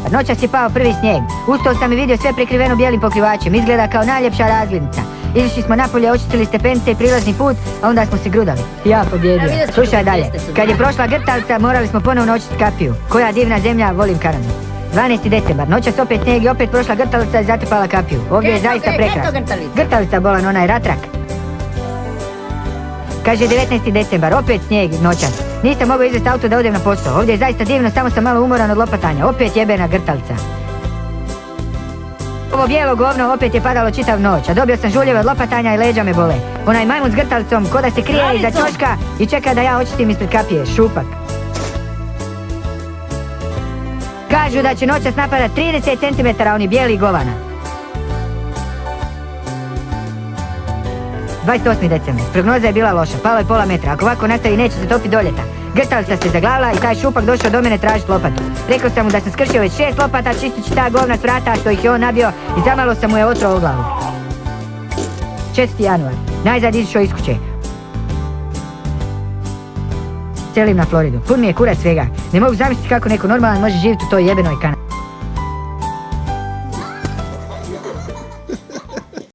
decembar, noćas je pao prvi snijeg. Ustao sam i vidio sve prekriveno bijelim pokrivačem, izgleda kao najljepša razglednica. Izišli smo napolje, očistili stepenice i prilazni put, a onda smo se grudali. Ja pobjedio. Slušaj dalje, kad je prošla Grtalica, morali smo ponovno očistiti kapiju. Koja divna zemlja, volim Kanadu. 12. decembar, noćas opet snijeg i opet prošla Grtalica i zatrpala kapiju. Ovdje je zaista prekrasno. Grtalica bolan, onaj ratrak. Kaže 19. decembar, opet snijeg noćas. Nisam mogao izvesti auto da odem na posao. Ovdje je zaista divno, samo sam malo umoran od lopatanja. Opet jebena Grtalica. Ovo bijelo govno opet je padalo čitav noć, a dobio sam žuljeve od lopatanja i leđa me bole. Onaj majmun s grtalicom ko da se krije iza ćoška i čeka da ja očistim ispred kapije. Šupak. Kažu da će noćas napadat 30 cm oni bijeli govana. 28. decembar. Prognoza je bila loša, palo je pola metra. Ako ovako nastavi neće se topiti do ljeta. Grtalica se zaglavila i taj šupak došao do mene tražiti lopatu. Rekao sam mu da sam skršio već 6 lopata čistući ta govna s vrata što ih je on nabio i zamalo sam mu je otro u glavu. 4. januar. Najzad izišao iz kuće. Selim na Floridu. Pun mi je kurac svega. Ne mogu zamisliti kako neko normalan može živjeti u toj jebenoj Kanadi.